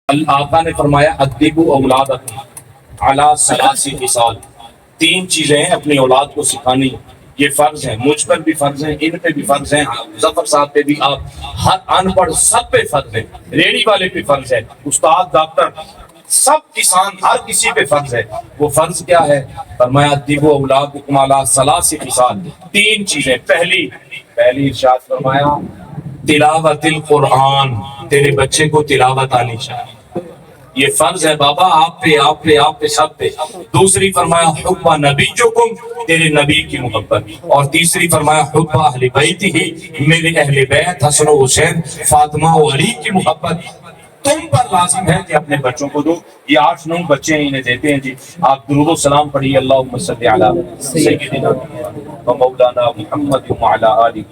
آقا نے فرمایا ادبوا اولادکم علی ثلاث خصال، تین چیزیں ہیں اپنی اولاد کو سکھانی، یہ فرض ہیں، مجھ پر بھی فرض ہیں، ان پہ بھی فرض ہیں، ظفر صاحب پہ بھی، آپ ہر ان پڑھ سب پہ فرض ہے، ریڑی والے پہ فرض ہے، استاد ڈاکٹر سب کسان ہر کسی پہ فرض ہے۔ وہ فرض کیا ہے؟ فرمایا ادبوا اولادکم علی ثلاث خصال، تین چیزیں۔ پہلی ارشاد فرمایا تلاوت القرآن، تیرے بچے کو تلاوت آنی چاہیے، یہ فرض ہے بابا، آپ پہ سب پہ۔ دوسری فرمایا حب نبیکم، تیرے نبی کی محبت، اور تیسری فرمایا حب اہل بیتہ، میرے اہل بیت حسن و حسین فاطمہ و علی کی محبت تم پر لازم ہے کہ اپنے بچوں کو دو۔ یہ 8-9 بچے انہیں دیتے ہیں جی۔ آپ درود و سلام پڑھیے، اللہم صلی علی سیدنا و مولانا محمد وعلی آلہ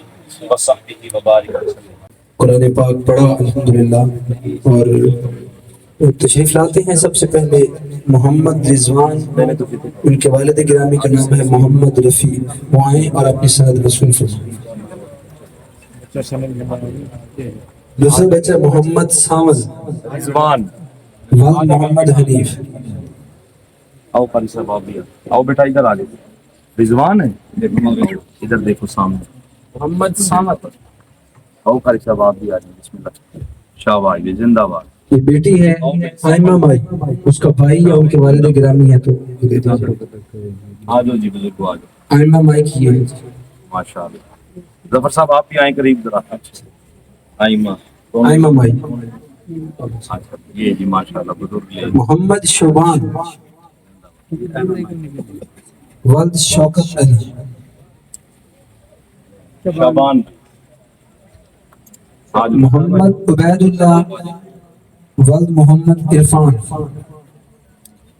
وصحبہ وبارک وسلم۔ قرآن پاک پڑھا الحمدللہ، اور تشریف لاتے ہیں سب سے پہلے محمد رضوان، ان کے والد گرامی کا نام ہے محمد رفیع، وہ آئیں اور اپنی سند رسول فرمائیں۔ دوسرا بچہ محمد سامز رضوان، والد محمد حنیف۔ آؤ قاری صاحب آپ بھی آؤ بیٹا، ادھر آ جائے۔ رضوان ہے، ادھر دیکھو سامنے محمد سامت۔ آؤ قاری صاحب آپ بھی آ جائیں، بسم اللہ، شاباش، زندہ باد۔ یہ بیٹی ہے آئمہ مائی، اس کا بھائی یا ان کے والد گرامی ہے تو آ جاؤ جی بزرگ، آ جاؤ، آئمہ مائی کی ہے۔ ماشاء اللہ۔ ظفر صاحب آپ بھی آئیں قریب ذرا۔ آئمہ آئمہ مائی۔ یہ جی ماشاء اللہ بزرگ لے۔ محمد شوبان، والد شوکت علی۔ شابان، محمد عبید اللہ، والد محمد عرفان۔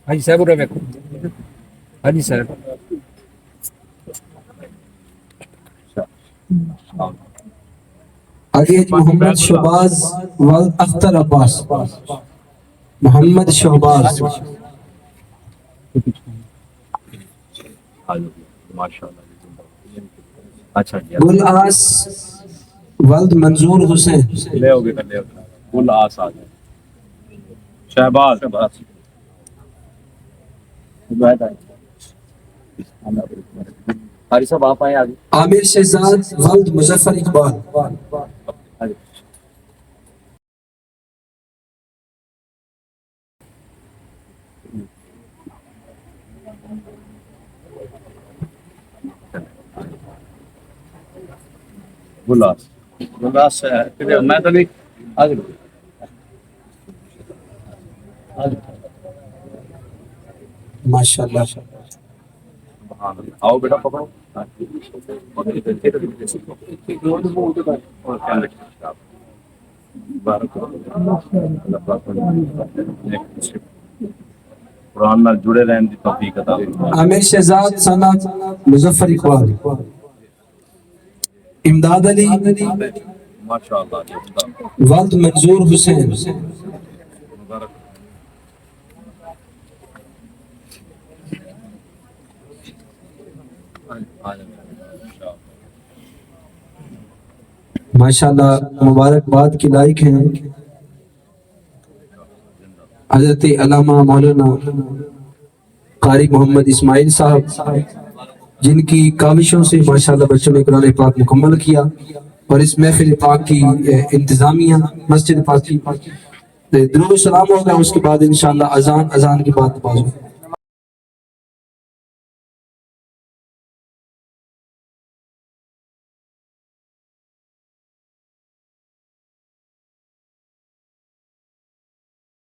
حاجی صاحب اڑے دیکھو، حاجی صاحب آگے محمد شہباز، والد اختر عباس۔ محمد شہباز، ماشاء اللہ۔ اچھا جی، گل آس، والد منظور حسین۔ لے ہو بیٹا، لے ہو، گل آس آ جائے۔ شہباز، قاری صاحب آپ آئیں آگے۔ عامر شہزاد، والد مظفر اقبال۔ گلاس، گلاس میں تو نہیں آگے۔ ماشاءاللہ۔ آؤ بیٹا پکڑو۔ قرآن نال جڑے رہن دی توفیق عطا فرمائے۔ عامر شہزاد ثنا مظفر اقبال۔ امداد علی، ماشاء اللہ، والد منظور حسین۔ ماشاءاللہ مبارکباد کی لائق ہیں حضرت علامہ مولانا قاری محمد اسماعیل صاحب، جن کی کاوشوں سے ماشاءاللہ بچوں نے قرآن پاک مکمل کیا، اور اس محفل پاک کی انتظامیہ مسجد پاک کی درود و سلام ہوگا، اس کے بعد انشاءاللہ اذان کے بعد